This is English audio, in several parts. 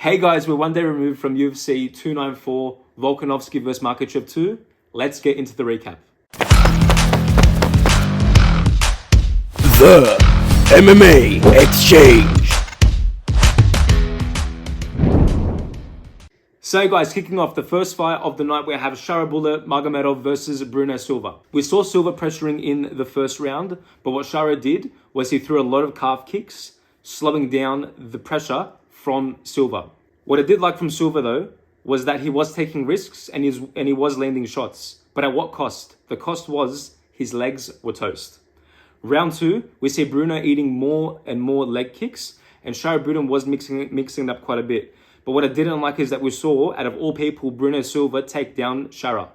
Hey guys, we're one day removed from UFC 294, Volkanovski vs Makhachev 2. Let's get into the recap. The MMA Exchange. So guys, kicking off the first fight of the night, we have Shara Magomedov versus BrunoSilva. We saw Silva pressuring in the first round, but what Shara did was he threw a lot of calf kicks, slowing down the pressure from Silva. What I did like from Silva though, was that he was taking risks and he was landing shots. But at what cost? The cost was his legs were toast. Round 2, we see Bruno eating more and more leg kicks, and Shara was mixing it up quite a bit. But what I didn't like is that we saw, out of all people, BrunoSilva take down Shara.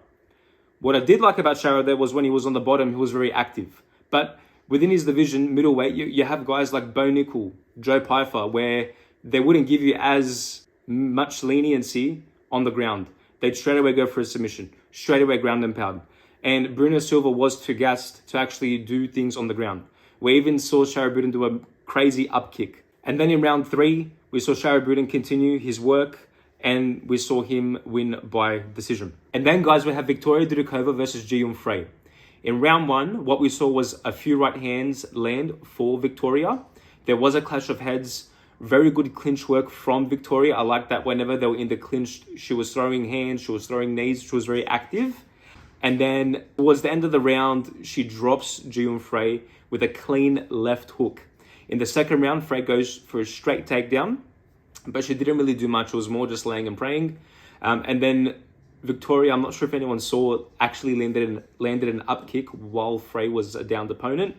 What I did like about Shara there was when he was on the bottom, he was very active. But within his division, middleweight, you have guys like Bo Nickel, Joe Pyfer, where they wouldn't give you as much leniency on the ground. They'd straight away go for a submission, straight away ground and pound. And BrunoSilva was too gassed to actually do things on the ground. We even saw Shara do a crazy up kick. And then in round 3, we saw Shara continue his work and we saw him win by decision. And then guys, we have ViktoriiaDudakova versus JinhYu Frey. In round 1, what we saw was a few right hands land for Victoria. There was a clash of heads. Very good clinch work from Victoria. I like that whenever they were in the clinch, she was throwing hands, she was throwing knees, she was very active. And then towards the end of the round, she drops JinhYu Frey with a clean left hook. In the second round, Frey goes for a straight takedown, but she didn't really do much. It was more just laying and praying. And then Victoria, I'm not sure if anyone saw, actually landed an up kick while Frey was a downed opponent.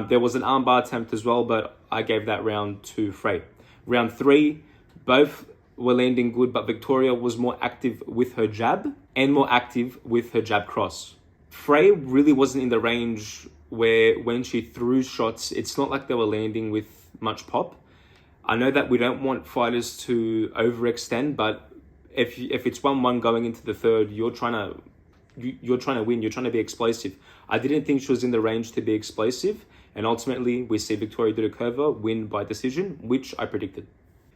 There was an armbar attempt as well, but I gave that round to Frey. Round 3, both were landing good, but Victoria was more active with her jab and more active with her jab cross. Frey really wasn't in the range where when she threw shots, it's not like they were landing with much pop. I know that we don't want fighters to overextend, but if it's 1-1 going into the third, you're trying to win, you're trying to be explosive. I didn't think she was in the range to be explosive, and ultimately we see ViktoriiaDudakova win by decision, which I predicted.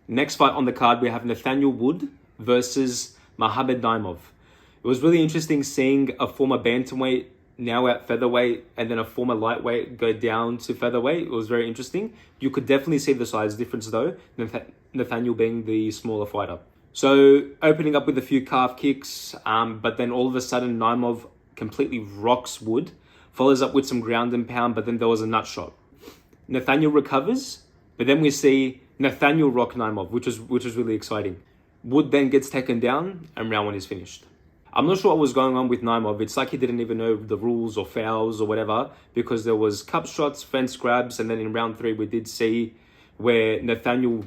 Next fight on the card, we have Nathaniel Wood versus Mohammad Naimov. It was really interesting seeing a former bantamweight now at featherweight and then a former lightweight go down to featherweight. It was very interesting. You could definitely see the size difference though, Nathaniel being the smaller fighter. So opening up with a few calf kicks, but then all of a sudden Naimov completely rocks Wood, follows up with some ground and pound, but then there was a nut shot. Nathaniel recovers, but then we see Nathaniel rock Naimov, which was really exciting. Wood then gets taken down and round 1 is finished. I'm not sure what was going on with Naimov. It's like he didn't even know the rules or fouls or whatever, because there was cup shots, fence grabs, and then in round 3 we did see where Nathaniel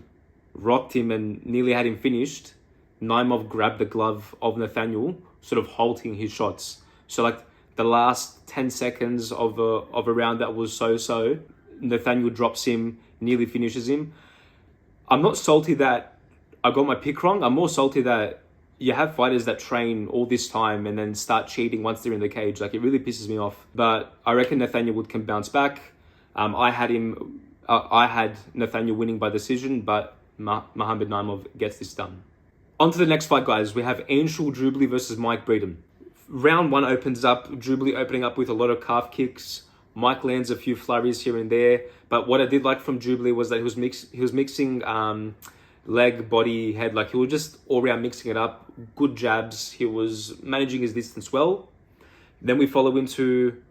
rocked him and nearly had him finished. Naimov grabbed the glove of Nathaniel, sort of halting his shots. So like the last 10 seconds of a round that was so-so, Nathaniel drops him, nearly finishes him. I'm not salty that I got my pick wrong. I'm more salty that you have fighters that train all this time and then start cheating once they're in the cage. Like, it really pisses me off. But I reckon Nathaniel Wood can bounce back. I had Nathaniel winning by decision, but Mohammad Naimov gets this done. On to the next fight, guys. We have Anshul Jubli versus Mike Breeden. Round 1 opens up, Jubli opening up with a lot of calf kicks. Mike lands a few flurries here and there. But what I did like from Jubli was that he was mixing leg, body, head. Like, he was just all around mixing it up. Good jabs. He was managing his distance well. Then we follow into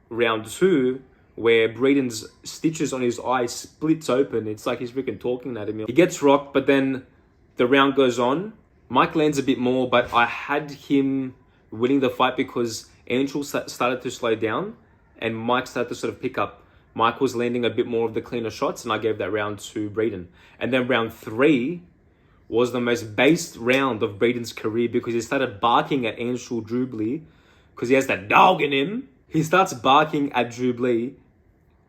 round 2, where Breeden's stitches on his eye splits open. It's like he's freaking talking at him. He gets rocked, but then the round goes on. Mike lands a bit more, but I had him winning the fight because Anshul started to slow down and Mike started to sort of pick up. Mike was landing a bit more of the cleaner shots, and I gave that round to Breeden. And then round 3 was the most based round of Breeden's career because he started barking at Anshul Jubli because he has that dog in him. He starts barking at Jubli.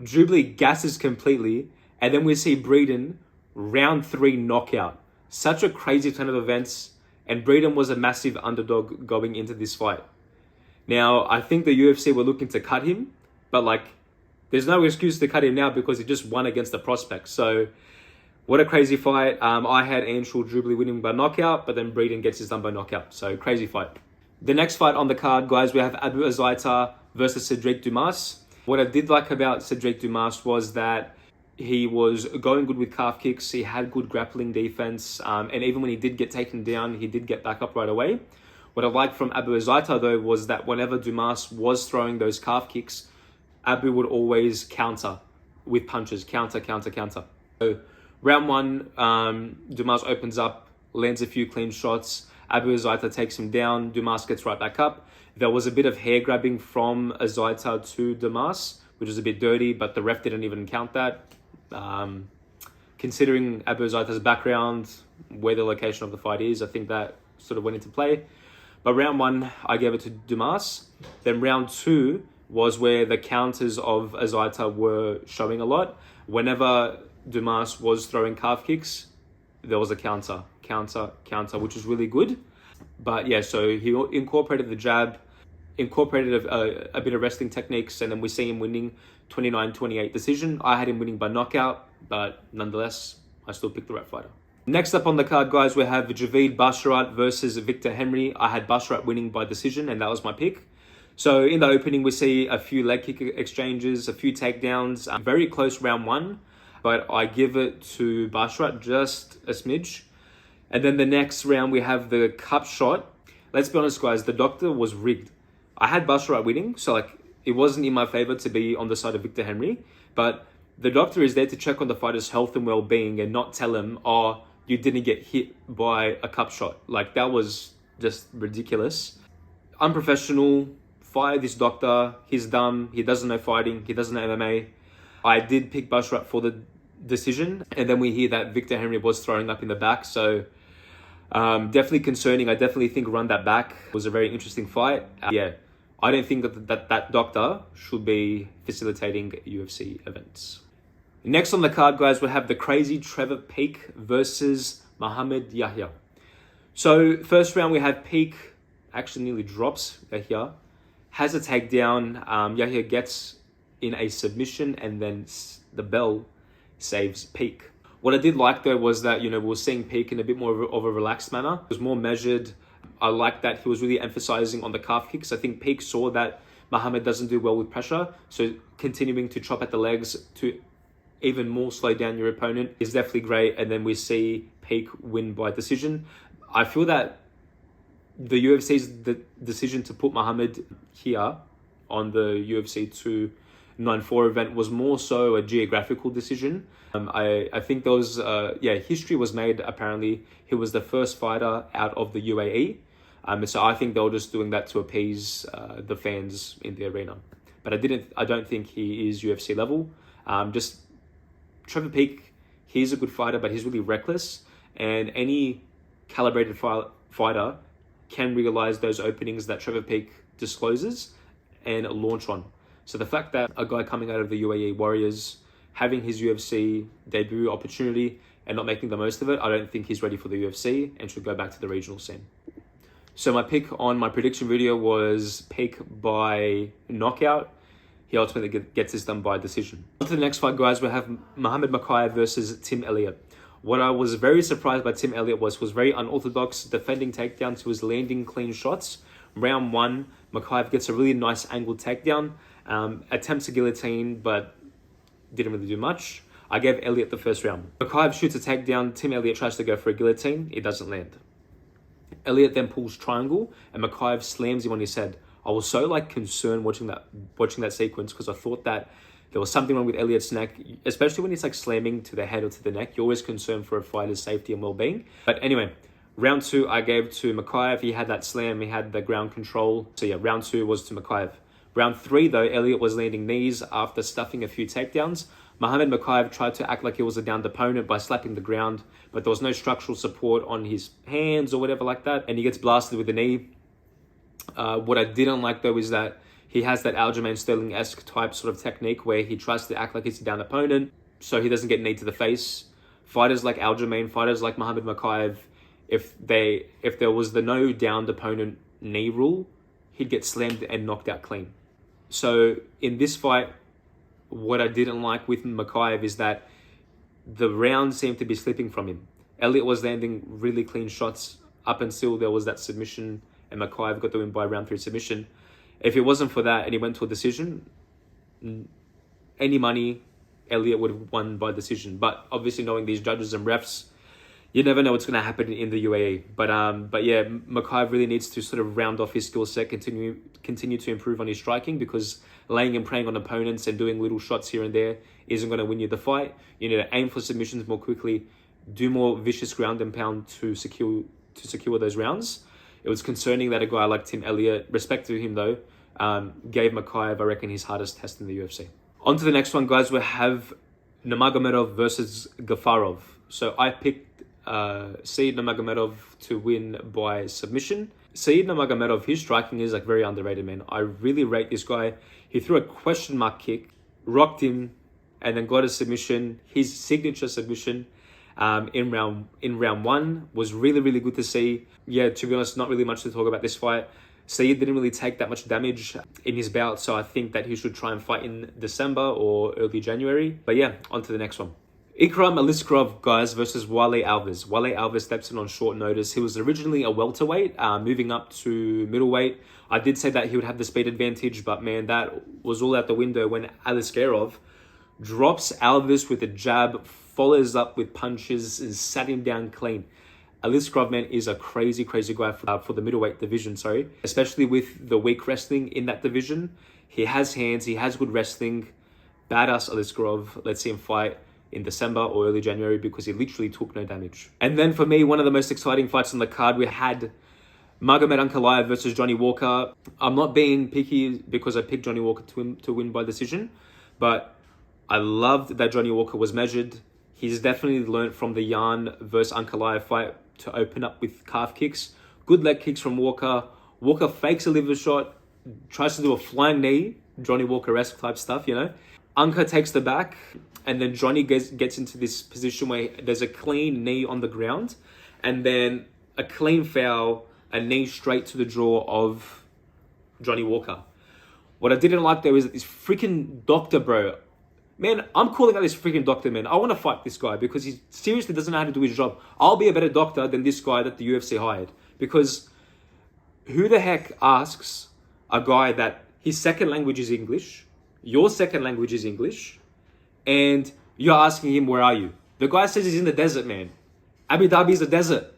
Jubli gasses completely, and then we see Breeden round 3 knockout. Such a crazy turn of events, and Breeden was a massive underdog going into this fight. Now, I think the UFC were looking to cut him, but like, there's no excuse to cut him now because he just won against the prospect. So What a crazy fight. I had Anshul Jubli winning by knockout, but then Breeden gets his done by knockout. So crazy fight. The next fight on the card, guys, we have Azaitar versus Sedriques Dumas. What I did like about Sedriques Dumas was that he was going good with calf kicks. He had good grappling defense. And even when he did get taken down, he did get back up right away. What I liked from Azaitar, though, was that whenever Dumas was throwing those calf kicks, Abu would always counter with punches. Counter. So round one, Dumas opens up, lands a few clean shots. Azaitar takes him down. Dumas gets right back up. There was a bit of hair grabbing from Azaitar to Dumas, which was a bit dirty, but the ref didn't even count that. Considering Azaitar's background, where the location of the fight is, I think that sort of went into play. But round one, I gave it to Dumas. Then round two was where the counters of Azaitar were showing a lot. Whenever Dumas was throwing calf kicks, there was a counter, which was really good. But yeah, so he incorporated the jab, incorporated a bit of wrestling techniques, and then we see him winning 29-28 decision. I had him winning by knockout, but nonetheless, I still picked the right fighter. Next up on the card, guys, we have Javid Basharat versus Victor Henry. I had Basharat winning by decision, and that was my pick. So in the opening, we see a few leg kick exchanges, a few takedowns, very close round one, but I give it to Basharat just a smidge. And then the next round, we have the cup shot. Let's be honest, guys, the doctor was rigged. I had Basharat winning, so like it wasn't in my favor to be on the side of Victor Henry, but the doctor is there to check on the fighter's health and well-being and not tell him, oh, you didn't get hit by a cup shot. Like, that was just ridiculous. Unprofessional. Fire this doctor. He's dumb. He doesn't know fighting. He doesn't know MMA. I did pick Basharat for the decision, and then we hear that Victor Henry was throwing up in the back, so definitely concerning. I definitely think run that back. It was a very interesting fight. Yeah, I don't think that doctor should be facilitating UFC events. Next on the card, guys, we have the crazy Trevor Peak versus Mohammad Yahya. So first round, we have Peak actually nearly drops Yahya, has a takedown. Yahya gets in a submission, and then the bell saves Peak. What I did like, though, was that, we were seeing Peak in a bit more of a relaxed manner. It was more measured. I like that he was really emphasizing on the calf kicks. I think Peak saw that Mohammad doesn't do well with pressure, so continuing to chop at the legs to even more slow down your opponent is definitely great. And then we see Peak win by decision. I feel that the UFC's decision to put Mohammad here on the UFC 294 event was more so a geographical decision. I think there was, history was made. Apparently, he was the first fighter out of the UAE. So I think they were just doing that to appease the fans in the arena. But I don't think he is UFC level. Just Trevor Peak, he's a good fighter, but he's really reckless. And any calibrated fighter can realize those openings that Trevor Peak discloses and launch on. So the fact that a guy coming out of the UAE Warriors, having his UFC debut opportunity and not making the most of it, I don't think he's ready for the UFC and should go back to the regional scene. So my pick on my prediction video was Peak by knockout. He ultimately gets this done by decision. On to the next fight, guys, we have Muhammad Mokaev versus Tim Elliott. What I was very surprised by Tim Elliott was very unorthodox, defending takedowns. He was landing clean shots. Round one, Mokaev gets a really nice angled takedown, attempts a guillotine, but didn't really do much. I gave Elliott the first round. Mokaev shoots a takedown. Tim Elliott tries to go for a guillotine. It doesn't land. Elliott then pulls triangle, and Mokaev slams him on his head. I was so concerned watching that sequence, because I thought that there was something wrong with Elliott's neck, especially when he's slamming to the head or to the neck. You're always concerned for a fighter's safety and well-being. But anyway, round two I gave to Mokaev. He had that slam, he had the ground control. So yeah, round two was to Mokaev. Round three, though, Elliott was landing knees after stuffing a few takedowns. Mohammad Mokaev tried to act like he was a downed opponent by slapping the ground, but there was no structural support on his hands or whatever like that, and he gets blasted with the knee. What I didn't like, though, is that he has that Aljamain Sterling-esque type sort of technique where he tries to act like he's a down opponent so he doesn't get knee to the face. Fighters like Aljamain, fighters like Mohammad Mokaev, if there was the no downed opponent knee rule, he'd get slammed and knocked out clean. So in this fight, what I didn't like with Mokaev is that the round seemed to be slipping from him. Elliott was landing really clean shots up until there was that submission and Mokaev got the win by round 3 submission. If it wasn't for that and he went to a decision, any money, Elliott would have won by decision. But obviously knowing these judges and refs, you never know what's going to happen in the UAE. But yeah, Mokaev really needs to sort of round off his skill set, continue to improve on his striking, because laying and preying on opponents and doing little shots here and there isn't going to win you the fight. You need to aim for submissions more quickly, do more vicious ground and pound to secure those rounds. It was concerning that a guy like Tim Elliott, respect to him though, gave Mokaev, I reckon, his hardest test in the UFC. On to the next one, guys. We have Nurmagomedov versus Gafurov. So I picked Saeed Nurmagomedov to win by submission. Saeed Nurmagomedov, his striking is like very underrated, man. I really rate this guy. He threw a question mark kick, rocked him, and then got a submission. His signature submission in round 1 was really, really good to see. Yeah, to be honest, not really much to talk about this fight. Saeed didn't really take that much damage in his bout, so I think that he should try and fight in December or early January. But yeah, on to the next one. Ikram Aliskerov, guys, versus Warlley Alves. Warlley Alves steps in on short notice. He was originally a welterweight, moving up to middleweight. I did say that he would have the speed advantage, but man, that was all out the window when Aliskerov drops Alves with a jab, follows up with punches, and sat him down clean. Aliskerov, man, is a crazy guy for the middleweight division, especially with the weak wrestling in that division. He has hands, he has good wrestling. Badass Aliskerov. Let's see him fight in December or early January, because he literally took no damage. And then for me, one of the most exciting fights on the card, we had Magomed Ankalaev versus Johnny Walker. I'm not being picky because I picked Johnny Walker to win by decision, but I loved that Johnny Walker was measured. He's definitely learned from the Yan versus Ankalaev fight to open up with calf kicks. Good leg kicks from Walker. Walker fakes a liver shot, tries to do a flying knee, Johnny Walker-esque type stuff, you know. Anka takes the back, and then Johnny gets into this position where there's a clean knee on the ground, and then a clean foul, a knee straight to the jaw of Johnny Walker. What I didn't like though is that this freaking doctor, bro, man, I'm calling out this freaking doctor, man. I want to fight this guy because he seriously doesn't know how to do his job. I'll be a better doctor than this guy that the UFC hired, because who the heck asks a guy that his second language is English, your second language is English, and you're asking him, where are you? The guy says he's in the desert, man. Abu Dhabi is a desert.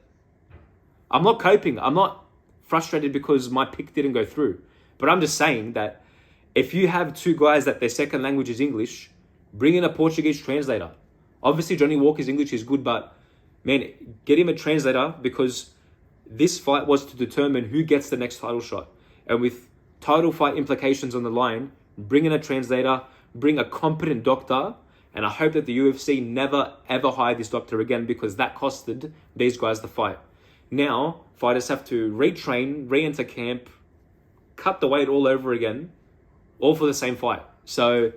I'm not coping. I'm not frustrated because my pick didn't go through. But I'm just saying that if you have two guys that their second language is English, bring in a Portuguese translator. Obviously, Johnny Walker's English is good, but man, get him a translator, because this fight was to determine who gets the next title shot. And with title fight implications on the line, bring in a translator, bring a competent doctor, and I hope that the UFC never ever hire this doctor again, because that costed these guys the fight. Now, fighters have to retrain, re-enter camp, cut the weight all over again, all for the same fight. So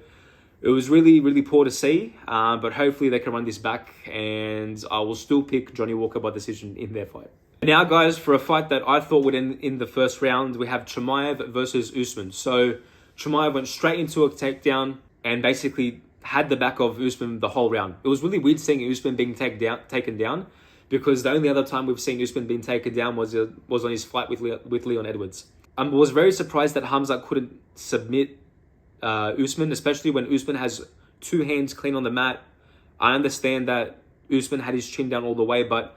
it was really, really poor to see, but hopefully they can run this back, and I will still pick Johnny Walker by decision in their fight. Now, guys, for a fight that I thought would end in the first round, we have Chimaev versus Usman. So Chimaev went straight into a takedown and basically had the back of Usman the whole round. It was really weird seeing Usman being taken down, because the only other time we've seen Usman being taken down was on his fight with Leon Edwards. I was very surprised that Hamzat couldn't submit Usman, especially when Usman has two hands clean on the mat. I understand that Usman had his chin down all the way, but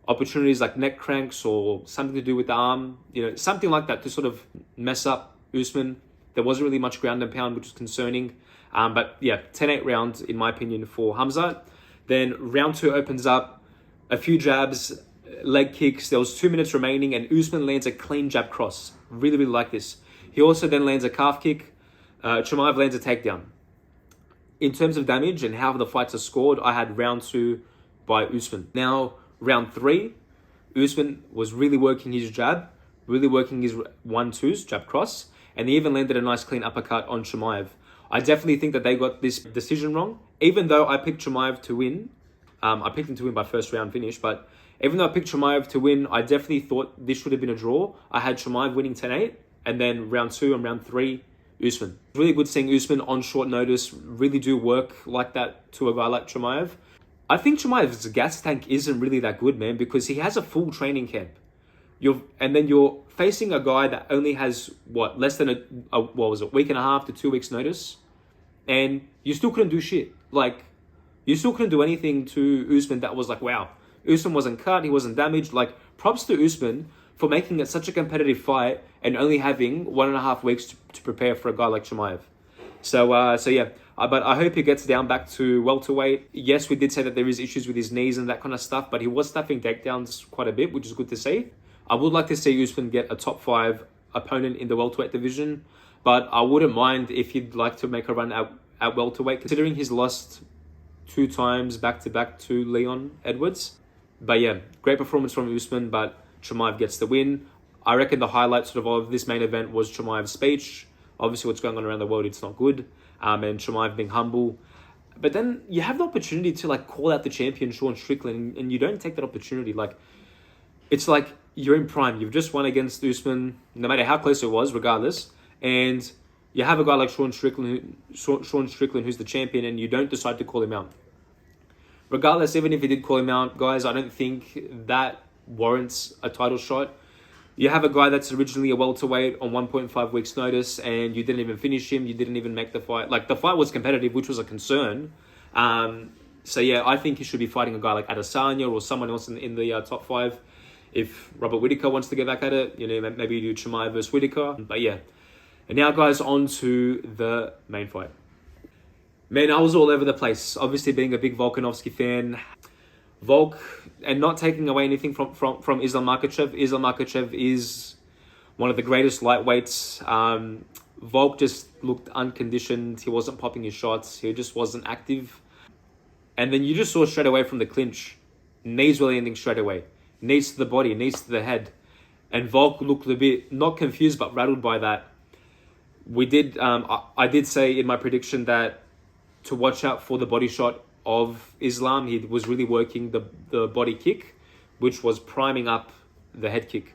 opportunities like neck cranks or something to do with the arm, you know, something like that to sort of mess up Usman. There wasn't really much ground and pound, which is concerning. But yeah, 10-8 round, in my opinion, for Hamzat. Then round 2 opens up, a few jabs, leg kicks. There was 2 minutes remaining, and Usman lands a clean jab cross. Really, really like this. He also then lands a calf kick. Chimaev lands a takedown. In terms of damage and how the fights are scored, I had round 2 by Usman. Now, round 3, Usman was really working his jab, really working his 1-2s, jab cross, and he even landed a nice clean uppercut on Chimaev. I definitely think that they got this decision wrong. Even though I picked Chimaev to win, I picked him to win by first round finish, but even though I picked Chimaev to win, I definitely thought this should have been a draw. I had Chimaev winning 10-8, and then round 2 and round 3, Usman. Really good seeing Usman on short notice really do work like that to a guy like Chimaev. I think Chimaev's gas tank isn't really that good, man, because he has a full training camp. And then you're facing a guy that only has, less than week and a half to 2 weeks notice. And you still couldn't do shit. Like, you still couldn't do anything to Usman that was like, wow. Usman wasn't cut, he wasn't damaged. Like, props to Usman for making it such a competitive fight and only having 1.5 weeks to prepare for a guy like Chimaev. So yeah. But I hope he gets down back to welterweight. Yes, we did say that there is issues with his knees and that kind of stuff, but he was stuffing takedowns quite a bit, which is good to see. I would like to see Usman get a top 5 opponent in the welterweight division, but I wouldn't mind if he'd like to make a run at welterweight, considering he's lost 2 times back-to-back to Leon Edwards. But yeah, great performance from Usman, but Chimaev gets the win. I reckon the highlight of this main event was Chimaev's speech. Obviously, what's going on around the world, it's not good. And Chimaev being humble. But then you have the opportunity to call out the champion, Sean Strickland, and you don't take that opportunity. It's like you're in prime. You've just won against Usman, no matter how close it was, regardless. And you have a guy like Sean Strickland, who's the champion, and you don't decide to call him out. Regardless, even if you did call him out, guys, I don't think that warrants a title shot. You have a guy that's originally a welterweight on 1.5 weeks notice, and you didn't even finish him. You didn't even make the fight. The fight was competitive, which was a concern. So yeah, I think he should be fighting a guy like Adesanya or someone else in the top 5. If Robert Whittaker wants to get back at it, maybe you do Chimaev versus Whittaker. But yeah. And now, guys, on to the main fight. Man, I was all over the place. Obviously, being a big Volkanovski fan. Volk, and not taking away anything from Islam Makhachev. Islam Makhachev is one of the greatest lightweights. Volk just looked unconditioned. He wasn't popping his shots. He just wasn't active. And then you just saw straight away from the clinch, knees were landing straight away. Knees to the body, knees to the head. And Volk looked a bit, not confused, but rattled by that. I did say in my prediction that to watch out for the body shot of Islam. He was really working the body kick, which was priming up the head kick.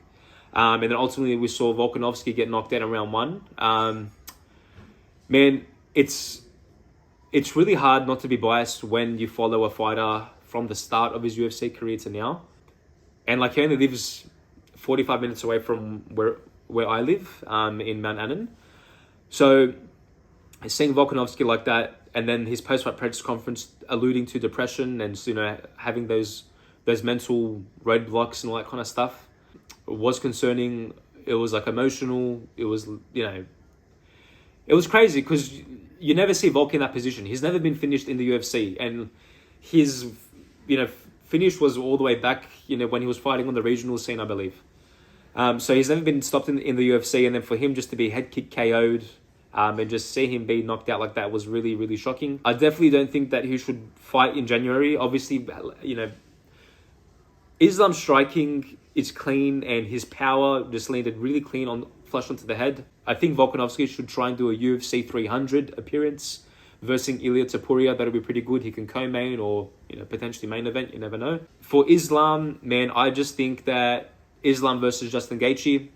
And then ultimately we saw Volkanovski get knocked out in round 1. Man, it's really hard not to be biased when you follow a fighter from the start of his UFC career to now. And he only lives 45 minutes away from where I live, in Mount Annan. So seeing Volkanovski like that, and then his post-fight press conference alluding to depression and having those mental roadblocks and all that kind of stuff was concerning. It was emotional. It was it was crazy because you never see Volk in that position. He's never been finished in the UFC, and his finish was all the way back when he was fighting on the regional scene, I believe. So he's never been stopped in the UFC, and then for him just to be head kick KO'd. And just see him be knocked out like that was really, really shocking. I definitely don't think that he should fight in January. Obviously, Islam's striking is clean and his power just landed really clean flush onto the head. I think Volkanovski should try and do a UFC 300 appearance versus Elliott Topuria. That'll be pretty good. He can co-main or potentially main event. You never know. For Islam, man, I just think that Islam versus Justin Gaethje.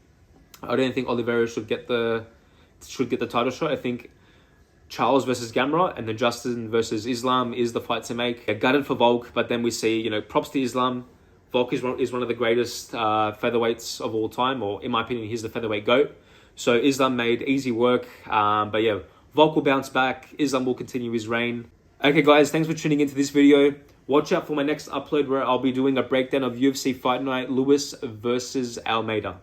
I don't think Oliveira should get the title shot. I think Charles versus Gamrot and then Justin versus Islam is the fight to make. I gutted for Volk, but then we see, props to Islam. Volk is one of the greatest featherweights of all time, or in my opinion, he's the featherweight GOAT. So Islam made easy work. But yeah, Volk will bounce back. Islam will continue his reign. Okay, guys, thanks for tuning into this video. Watch out for my next upload where I'll be doing a breakdown of UFC Fight Night Lewis versus Almeida.